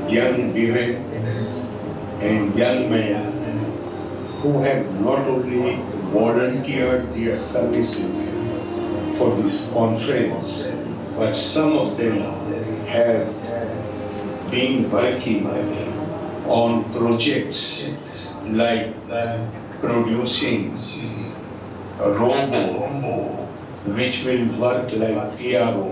young women and young men who have not only volunteered their services for this conference, but some of them have been working on projects like producing a robot which will work like PRO.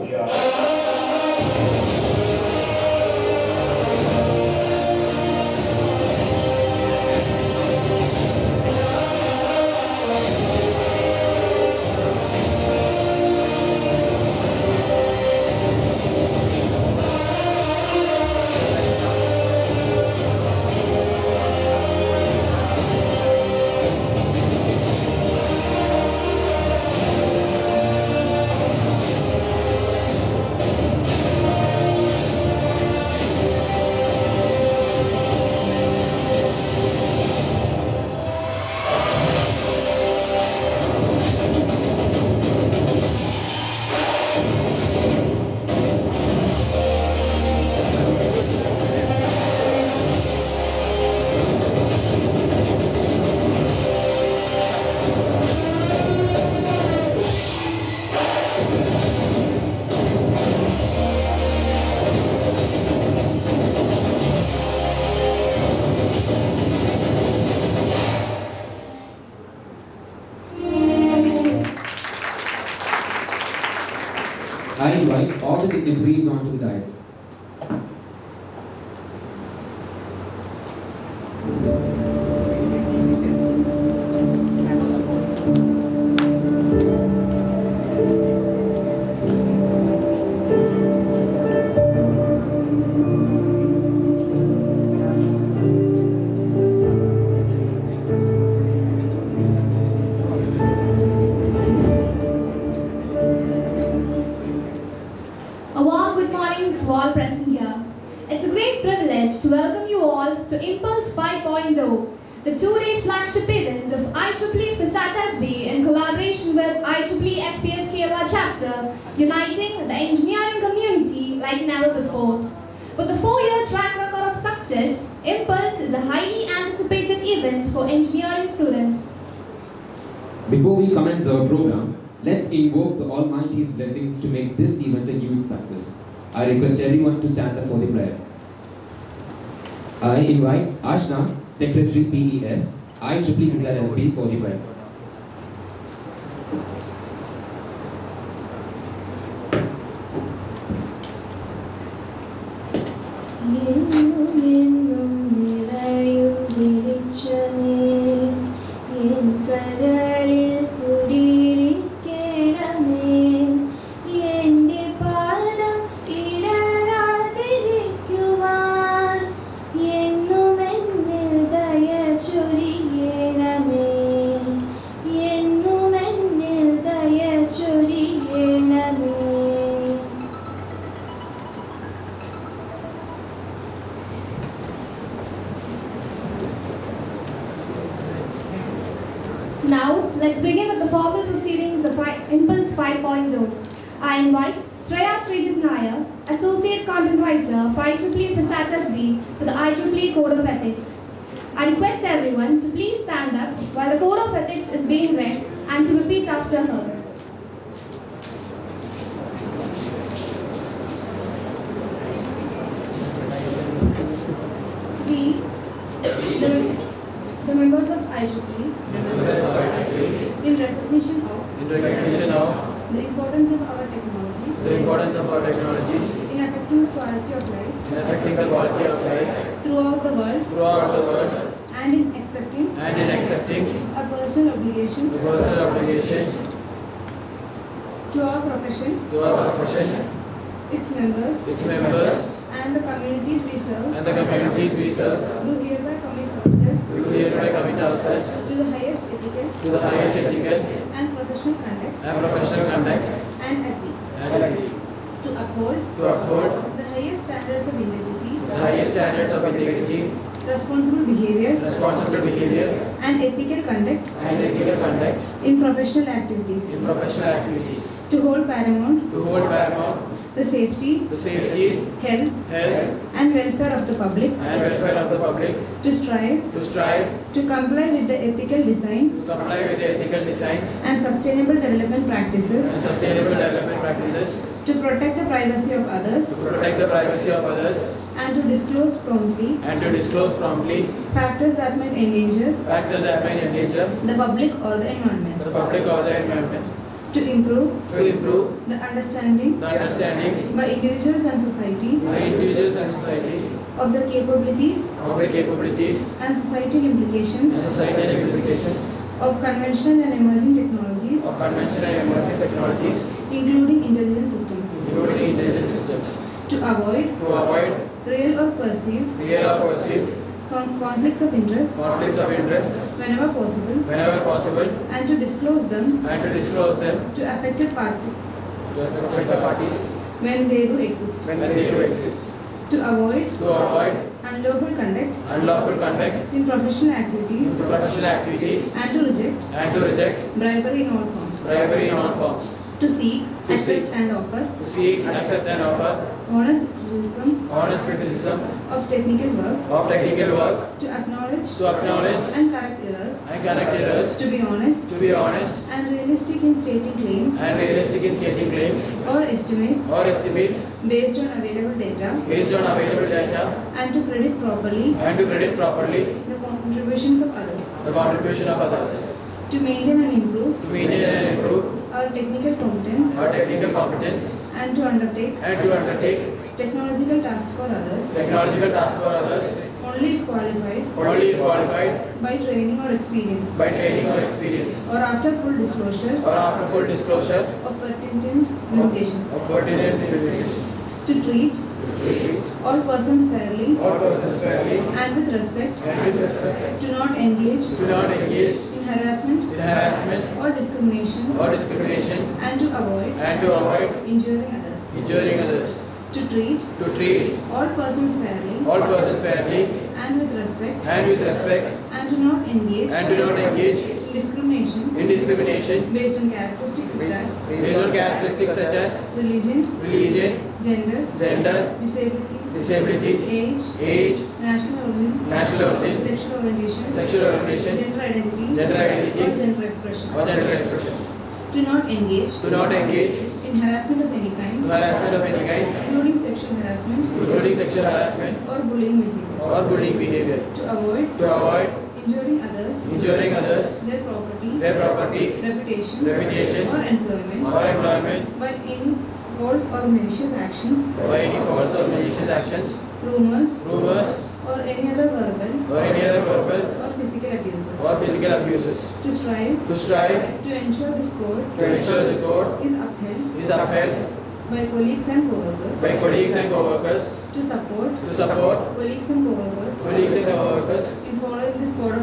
I invite all the dignitaries onto the dais. A warm good morning to all present here. It's a great privilege to welcome you all to Impulse 5.0, the two-day flagship event of IEEE FISATAS B in collaboration with IEEE SPS Kerala chapter, uniting the engineering community like never before. With a 4-year track record of success, Impulse is a highly anticipated event for engineering students. Before we commence our program, let's invoke the Almighty's blessings to make this event a huge success. I request everyone to stand up for the prayer. I invite Ashna, Secretary PES, IEEE FISATAS for the prayer. Now, let's begin with the formal proceedings of Impulse 5.0. I invite Shreya Srijit Nair, Associate Content Writer for IEEE FISATAS B for the IEEE Code of Ethics. I request everyone to please stand up while the Code of Ethics is being read and to repeat after her. We, the members of IEEE, in recognition of the importance of our technologies, in affecting the quality of life, throughout the world, and in accepting a personal obligation to our profession, its members, and the communities we serve, do hereby commit ourselves to the highest ethical and professional conduct, and agree to uphold the highest standards of integrity, responsible behavior, and ethical conduct in professional activities, to hold paramount the safety, health, and welfare of the public, to strive, to comply with the ethical design and sustainable development practices, to protect the privacy of others, and to disclose promptly factors that might endanger the public or the environment, to improve the understanding by individuals and society of the capabilities and societal implications of conventional and emerging technologies, including intelligent systems, to avoid real or perceived conflicts of interest whenever possible, and to disclose them to affected parties when they do exist, to avoid unlawful conduct in professional activities, and to reject bribery in all forms, to seek, accept and offer honest criticism of technical work, to acknowledge and correct errors, to be honest and realistic in stating claims or estimates based on available data, and to credit properly the contributions of others, to maintain and improve our technical competence, and to undertake technological tasks for others only if qualified by training or experience, or after full disclosure of pertinent limitations, to treat all persons fairly and with respect, to not engage in harassment or discrimination, and to avoid injuring others, to treat all persons fairly and with respect, and to not engage in discrimination based on characteristics such as religion, gender, disability, age, national origin, sexual orientation, gender identity, or gender expression. To not engage in harassment of any kind, including sexual harassment or bullying behavior. To avoid injuring others, their property, reputation, or employment by any false or malicious actions, rumors, or any other verbal or physical abuses. To strive to ensure this code is upheld by colleagues and co-workers. To support colleagues and co-workers in following this code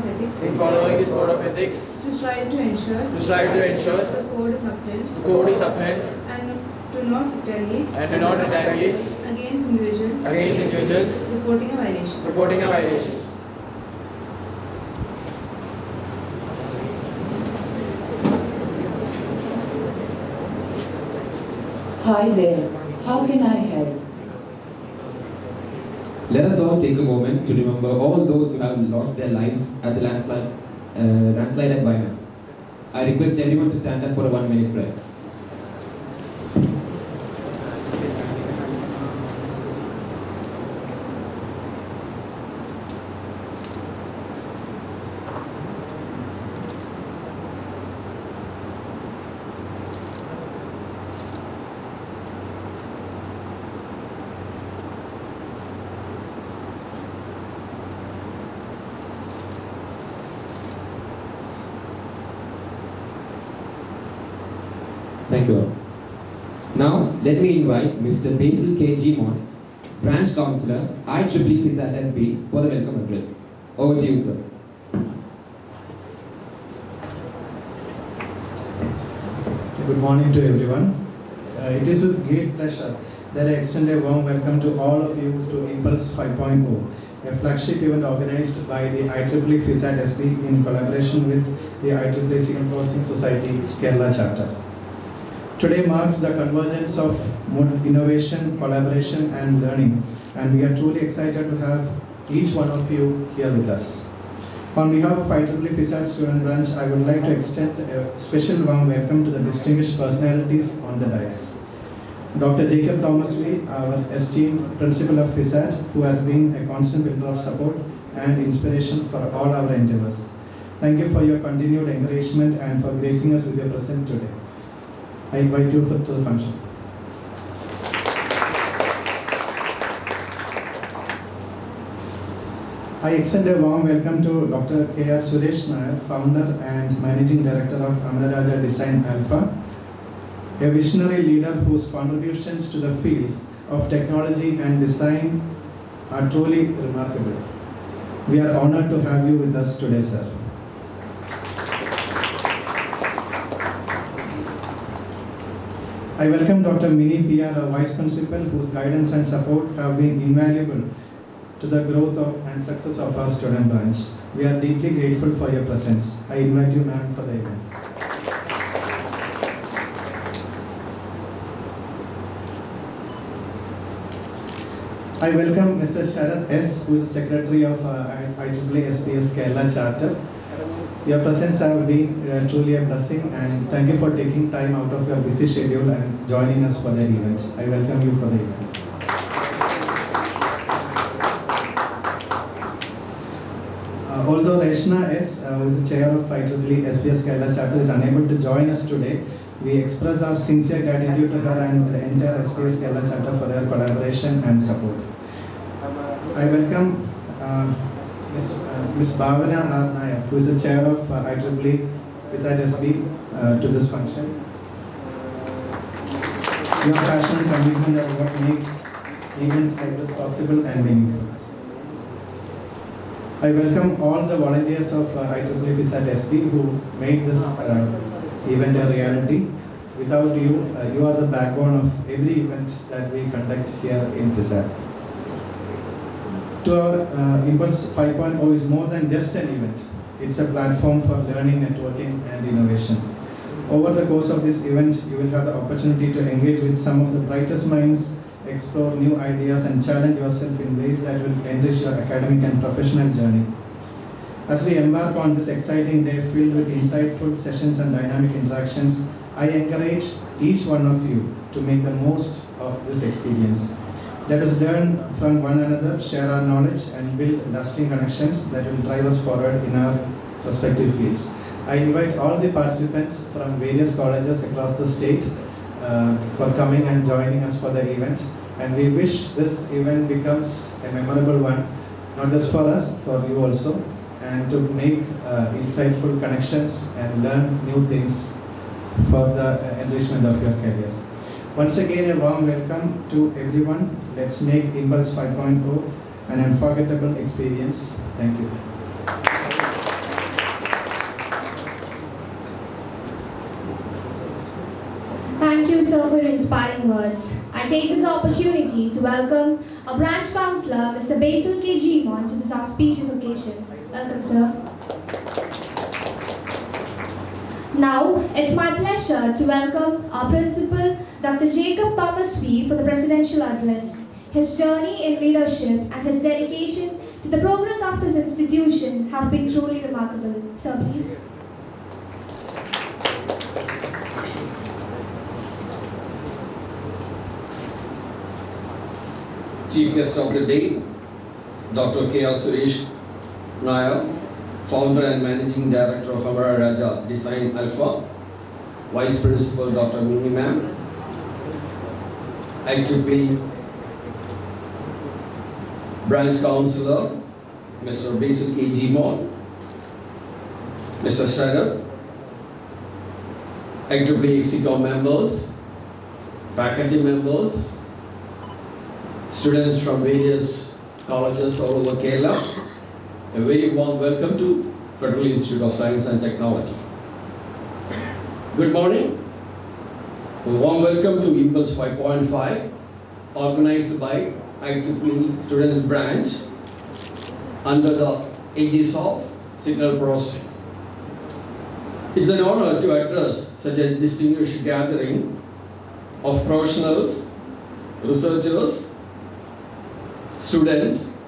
of ethics. To strive to ensure the code is upheld and to not retaliate against individuals reporting a violation. Hi there, how can I help? Let us all take a moment to remember all those who have lost their lives at the landslide at Wayanad. I request everyone to stand up for a 1-minute prayer. Thank you all. Now, let me invite Mr. Basil K. G. Mon, Branch Councillor, IEEE FISAT SB, for the welcome address. Over to you, sir. Good morning to everyone. It is with great pleasure that I extend a warm welcome to all of you to Impulse 5.0, a flagship event organized by the IEEE FISAT SB in collaboration with the IEEE Signal Processing Society Kerala chapter. Today marks the convergence of innovation, collaboration, and learning, and we are truly excited to have each one of you here with us. On behalf of IEEE FISAT Student Branch, I would like to extend a special warm welcome to the distinguished personalities on the dais. Dr. Jacob Thomas V, our esteemed principal of FISAT, who has been a constant pillar of support and inspiration for all our endeavors. Thank you for your continued encouragement and for gracing us with your presence today. I invite you to the function. I extend a warm welcome to Dr. K.R. Suresh Nair, founder and managing director of Amararaja Design Alpha, a visionary leader whose contributions to the field of technology and design are truly remarkable. We are honored to have you with us today, sir. I welcome Dr. Mini PR, our Vice Principal, whose guidance and support have been invaluable to the growth of and success of our student branch. We are deeply grateful for your presence. I invite you, ma'am, for the event. I welcome Mr. Sharad S., who is the Secretary of IEEE SPS Kerala Charter. Your presence has been truly a blessing, and thank you for taking time out of your busy schedule and joining us for the event. I welcome you for the event. Although Reshna S., who is the chair of IEEE SPS Kerala Chapter, is unable to join us today, we express our sincere gratitude to her and the entire SPS Kerala Chapter for their collaboration and support. I welcome Ms. Bhavana R. Nair, who is the chair of IEEE FISAT SB, to this function. Your passion and commitment are what makes events like this possible and meaningful. I welcome all the volunteers of IEEE FISAT SB who made this event a reality. Without you, you are the backbone of every event that we conduct here in FISAT. To our Impulse 5.0 is more than just an event. It's a platform for learning, networking, and innovation. Over the course of this event, you will have the opportunity to engage with some of the brightest minds, explore new ideas, and challenge yourself in ways that will enrich your academic and professional journey. As we embark on this exciting day filled with insightful sessions and dynamic interactions, I encourage each one of you to make the most of this experience. Let us learn from one another, share our knowledge, and build lasting connections that will drive us forward in our respective fields. I invite all the participants from various colleges across the state for coming and joining us for the event, and we wish this event becomes a memorable one, not just for us, for you also, and to make insightful connections and learn new things for the enrichment of your career. Once again, a warm welcome to everyone. Let's make Impulse 5.0 an unforgettable experience. Thank you. Thank you, sir, for your inspiring words. I take this opportunity to welcome our branch councillor, Mr. Basil K. Gimon, to this auspicious occasion. Welcome, sir. Now, it's my pleasure to welcome our principal, Dr. Jacob Thomas V, for the presidential address. His journey in leadership and his dedication to the progress of this institution have been truly remarkable. Sir, please. Chief guest of the day, Dr. K.R. Suresh Nair, founder and managing director of Amararaja Design Alpha, Vice Principal Dr. Mini Ma'am, IEEE Branch Councillor Mr. Basil K. Gimon, Mr. Sharad, IEEE EXICOM members, faculty members, students from various colleges all over Kerala, a very warm welcome to Federal Institute of Science and Technology. Good morning. A warm welcome to Impulse 5.5, organized by IEEE Students Branch under the aegis of Signal Processing. It's an honor to address such a distinguished gathering of professionals, researchers, students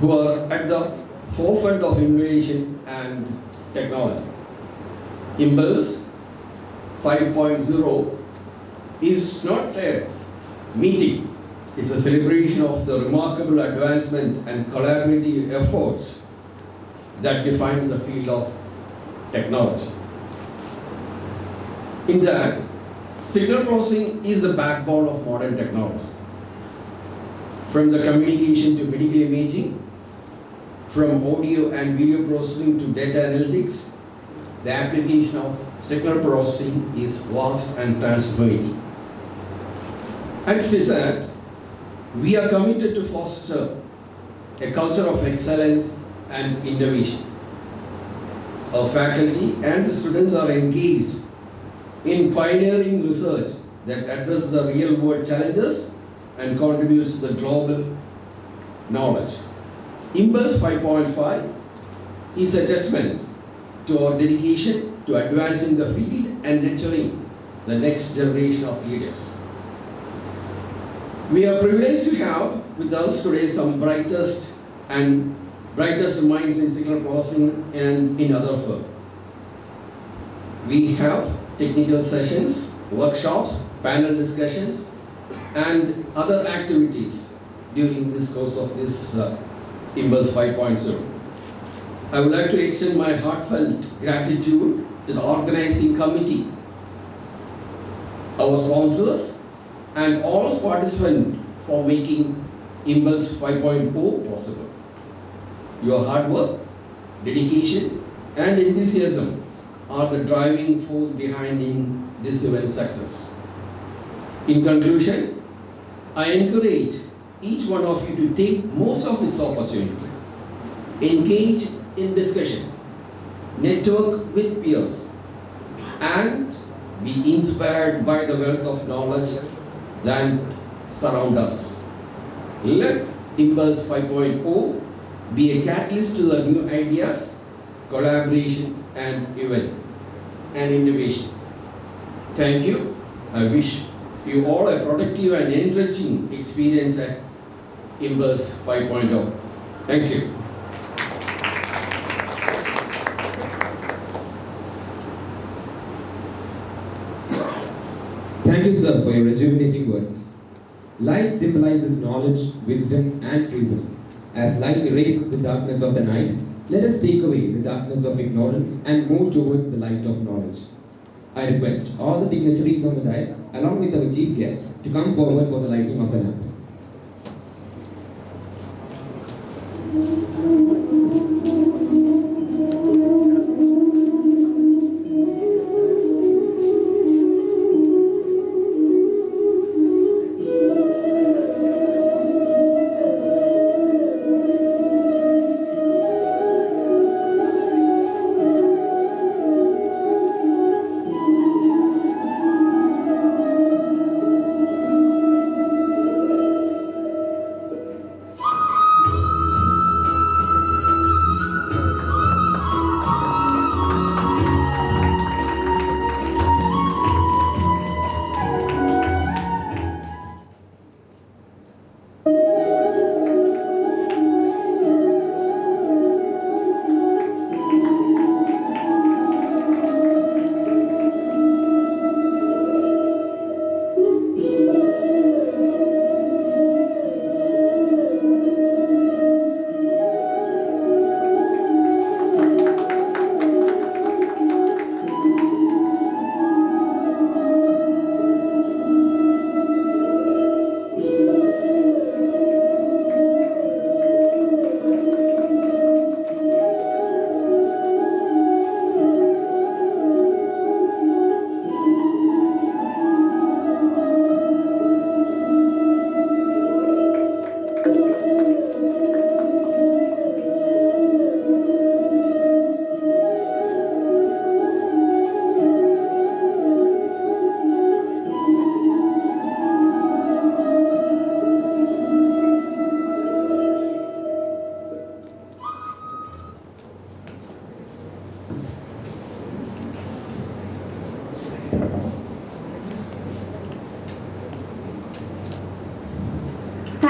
who are at the forefront of innovation and technology. Impulse 5.0 is not a meeting, it's a celebration of the remarkable advancement and collaborative efforts that defines the field of technology. In that, signal processing is the backbone of modern technology. From the communication to medical imaging, from audio and video processing to data analytics, the application of signal processing is vast and transformative. At FISAT, we are committed to foster a culture of excellence and innovation. Our faculty and the students are engaged in pioneering research that addresses the real-world challenges and contributes to the global knowledge. Impulse 5.5 is a testament to our dedication to advancing the field and nurturing the next generation of leaders. We are privileged to have with us today some brightest minds in signal processing and in other firms. We have technical sessions, workshops, panel discussions, and other activities during this course of this Impulse 5.0. I would like to extend my heartfelt gratitude to the organizing committee, our sponsors, and all participants for making Impulse 5.0 possible. Your hard work, dedication, and enthusiasm are the driving force behind this event's success. In conclusion, I encourage each one of you to take most of its opportunity, engage in discussion, network with peers, and be inspired by the wealth of knowledge that surround us. Let Impulse 5.0 be a catalyst to the new ideas, collaboration, and innovation. Thank you. I wish you all a productive and enriching experience at Impulse 5.0. Thank you. Thank you, sir, for your rejuvenating words. Light symbolizes knowledge, wisdom, and freedom. As light erases the darkness of the night, let us take away the darkness of ignorance and move towards the light of knowledge. I request all the dignitaries on the dais, along with our chief guest, to come forward for the lighting of the lamp.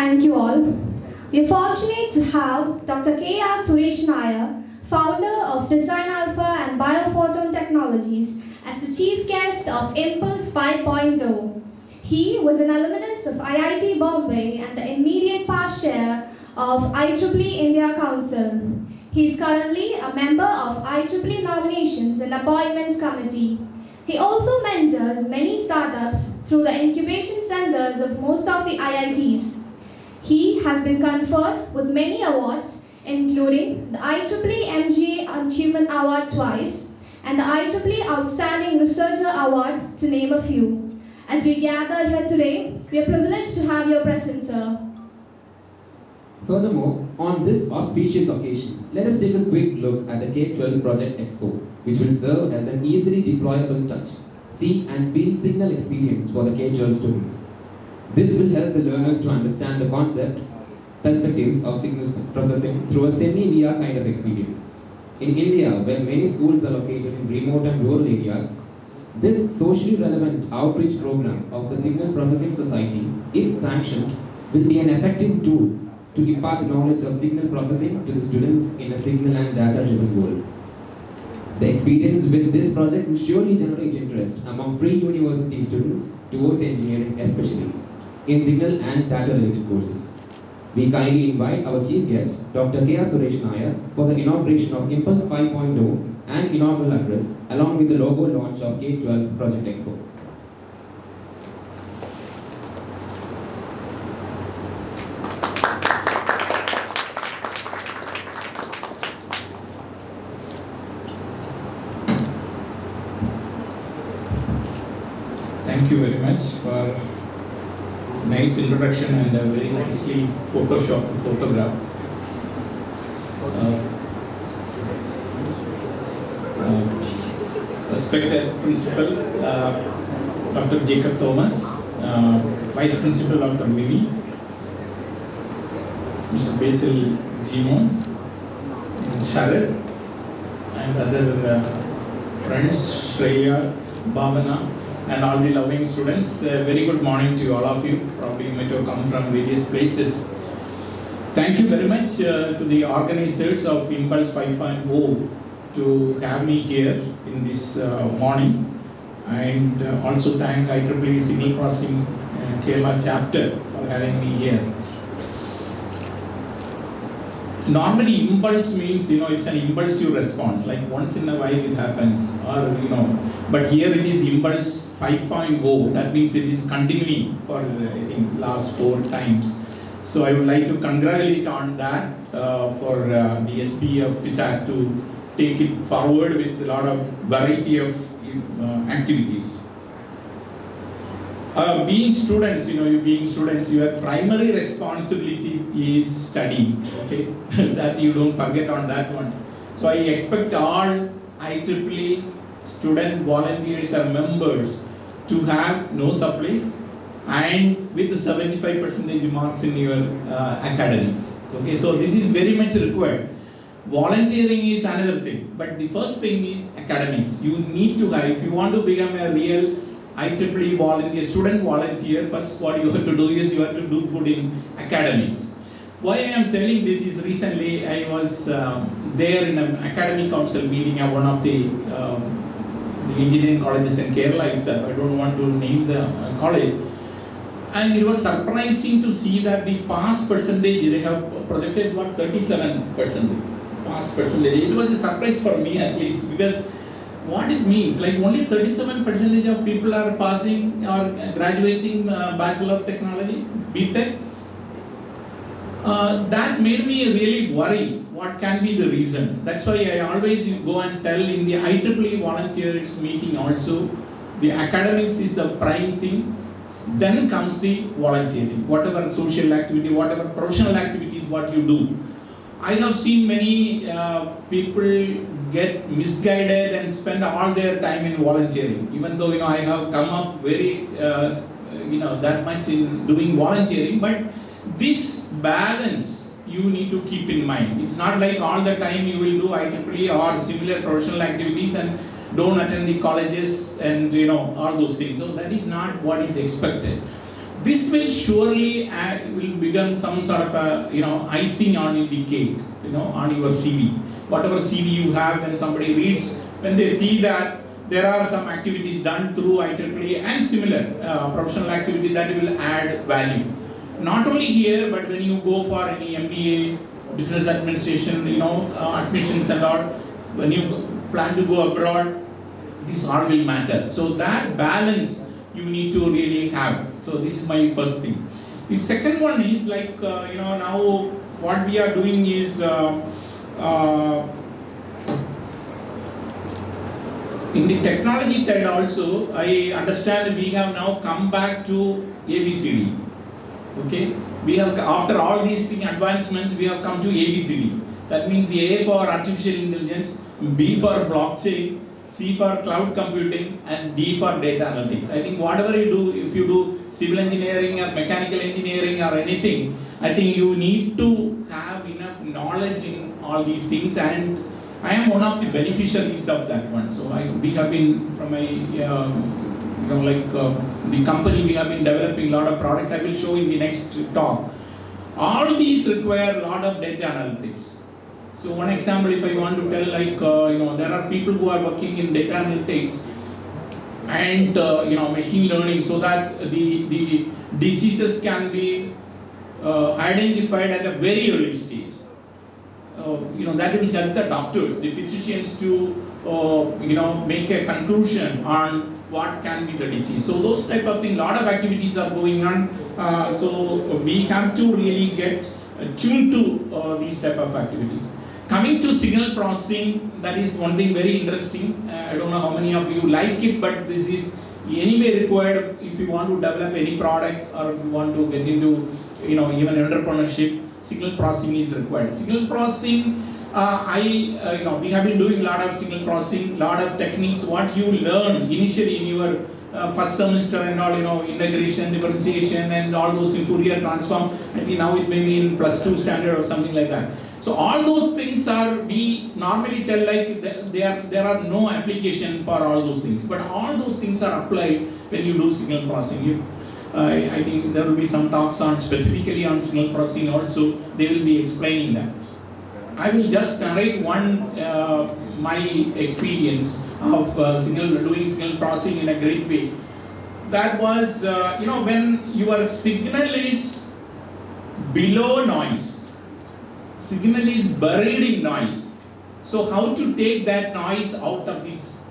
Thank you all. We are fortunate to have Dr. K.R. Suresh Nair, founder of Design Alpha and Biophoton Technologies, as the chief guest of Impulse 5.0. He was an alumnus of IIT Bombay and the immediate past chair of IEEE India Council. He is currently a member of IEEE Nominations and Appointments Committee. He also mentors many startups through the incubation centers of most of the IITs. He has been conferred with many awards, including the IEEE MGA Achievement Award twice and the IEEE Outstanding Researcher Award, to name a few. As we gather here today, we are privileged to have your presence, sir. Furthermore, on this auspicious occasion, let us take a quick look at the K-12 Project Expo, which will serve as an easily deployable touch, see and feel signal experience for the K-12 students. This will help the learners to understand the concept, perspectives of signal processing through a semi-VR kind of experience. In India, where many schools are located in remote and rural areas, this socially relevant outreach program of the Signal Processing Society, if sanctioned, will be an effective tool to impart the knowledge of signal processing to the students in a signal and data-driven world. The experience with this project will surely generate interest among pre-university students towards engineering, especially in signal and data-related courses. We kindly invite our chief guest, Dr. K.R. Suresh Nair, for the inauguration of Impulse 5.0 and inaugural address, along with the logo launch of K-12 Project Expo. Thank you very much for nice introduction and a very nicely photoshopped photograph. Respected Principal Dr. Jacob Thomas, Vice Principal Dr. Mimi, Mr. Basil Gimo, Sharad, and other friends, Shreya, Bhavana, and all the loving students. Very good morning to all of you. Probably you might have come from various places. Thank you very much to the organizers of Impulse 5.0 to have me here in this morning, and also thank IEEE Signal Processing Kerala chapter for having me here. Normally impulse means, it's an impulsive response, like once in a while it happens, or but here it is Impulse 5.0, that means it is continuing for I think last 4 times. So I would like to congratulate on that for the SB of FISAT to take it forward with a lot of variety of activities. Being students, your primary responsibility is studying, okay? That you don't forget on that one. So I expect all IEEE student volunteers or members to have no supplies and with 75% marks in your academics. Okay, so this is very much required. Volunteering is another thing, but the first thing is academics. You need to have, if you want to become a real IEEE volunteer, student volunteer, first what you have to do is you have to do good in academics. Why I am telling this is recently I was there in an academic council meeting at one of the engineering colleges in Kerala itself. I don't want to name the college. And it was surprising to see that the pass percentage, they have projected 37% pass percentage. It was a surprise for me at least, because what it means, like only 37% of people are passing or graduating Bachelor of Technology, BTech. That made me really worry. What can be the reason? That's why I always go and tell in the IEEE volunteers meeting also, the academics is the prime thing. Then comes the volunteering, whatever social activity, whatever professional activities, what you do. I have seen many people get misguided and spend all their time in volunteering. Even though I have come up very that much in doing volunteering, but this balance you need to keep in mind. It's not like all the time you will do IEEE or similar professional activities and don't attend the colleges and all those things. So that is not what is expected. This will surely will become some sort of a, icing on the cake, on your CV. Whatever CV you have, when somebody reads, when they see that there are some activities done through IEEE and similar professional activity, that will add value. Not only here, but when you go for any MBA, business administration, admissions and all, when you plan to go abroad, this all will matter. So that balance you need to really have. So this is my first thing. The second one is like, now what we are doing is, in the technology side also, I understand we have now come back to ABCD. Okay, we have, after all these advancements, we have come to ABCD. That means A for artificial intelligence, B for blockchain, C for cloud computing, and D for data analytics. I think whatever you do, if you do civil engineering or mechanical engineering or anything, I think you need to have enough knowledge in all these things, and I am one of the beneficiaries of that one. So we have been from the company, we have been developing a lot of products. I will show in the next talk. All these require a lot of data analytics. So one example, if I want to tell, there are people who are working in data analytics and machine learning, so that the diseases can be identified at a very early stage. That will help the doctors, the physicians to make a conclusion on what can be the disease. So those type of things, lot of activities are going on. So we have to really get tuned to these type of activities. Coming to signal processing, that is one thing very interesting. I don't know how many of you like it, but this is anyway required if you want to develop any product or if you want to get into even entrepreneurship. Signal processing is required. Signal processing, we have been doing a lot of signal processing, lot of techniques. What you learn initially in your first semester and all, integration, differentiation, and all those in Fourier transform. I think now it may be in +2 standard or something like that. So all those things we normally tell like there are no application for all those things, but all those things are applied when you do signal processing. I think there will be some talks on specifically on signal processing also. They will be explaining that. I will just narrate one my experience of doing signal processing in a great way. That was when your signal is below noise. Signal is buried in noise. So how to take that noise out of this?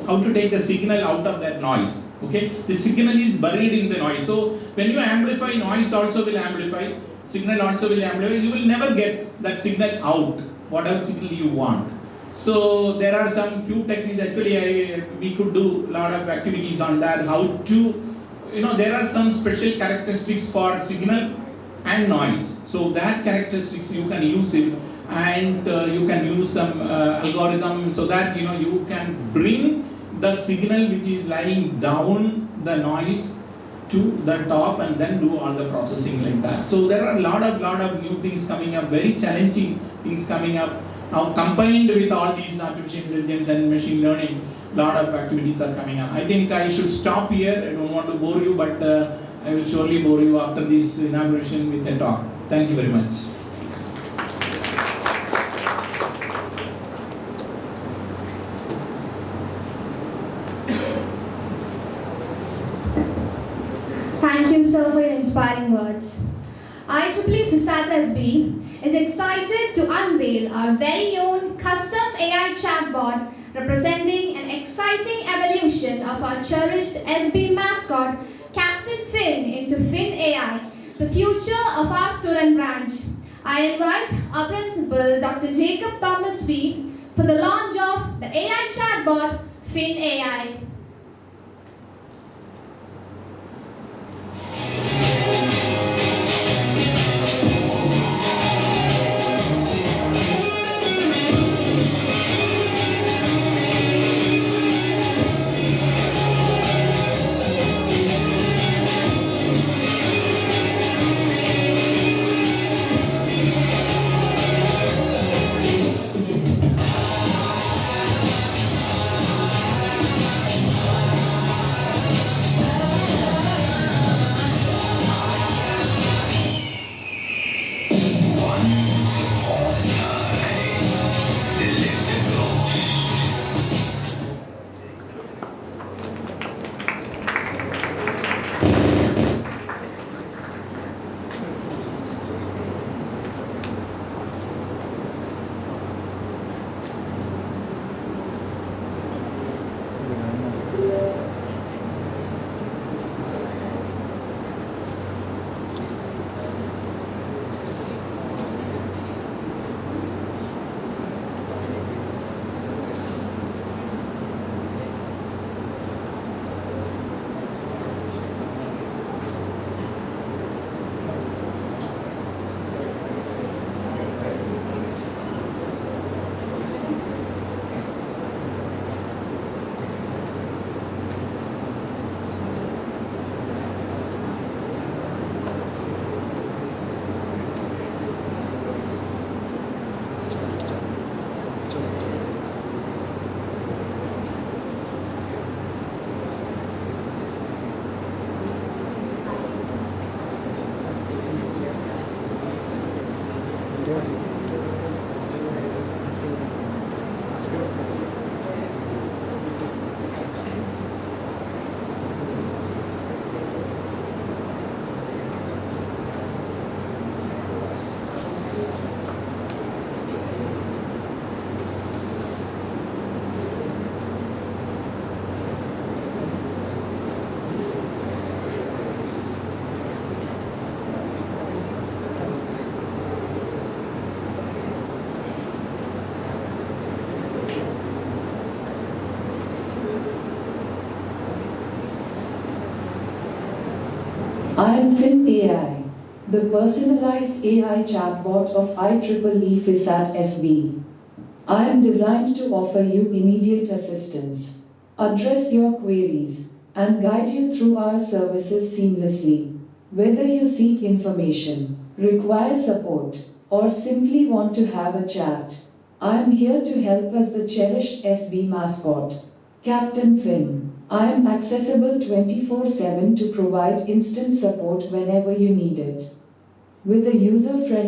How to take the signal out of that noise? Okay, the signal is buried in the noise. So when you amplify, noise also will amplify. Signal also will amplify. You will never get that signal out, whatever signal you want. So there are some few techniques. Actually, we could do a lot of activities on that. How to, there are some special characteristics for signal and noise. So that characteristics you can use it, and you can use some algorithm so that you can bring the signal which is lying down the noise to the top and then do all the processing like that. So there are a lot of new things coming up, very challenging things coming up. Now combined with all these artificial intelligence and machine learning, a lot of activities are coming up. I think I should stop here. I don't want to bore you, but I will surely bore you after this inauguration with a talk. Thank you very much. Thank you, sir, for your inspiring words. IEEE FISAT-SB is excited to unveil our very own custom AI chatbot representing an exciting evolution of our cherished SB mascot, Captain Finn, into Finn AI, the future of our student branch. I invite our principal, Dr. Jacob Thomas V, for the launch of the AI chatbot, Finn AI. I am Fin AI, the personalized AI chatbot of IEEE FISAT SB. I am designed to offer you immediate assistance, address your queries, and guide you through our services seamlessly. Whether you seek information, require support, or simply want to have a chat, I am here to help as the cherished SB mascot, Captain Fin. I am accessible 24/7 to provide instant support whenever you need it. With a user-friendly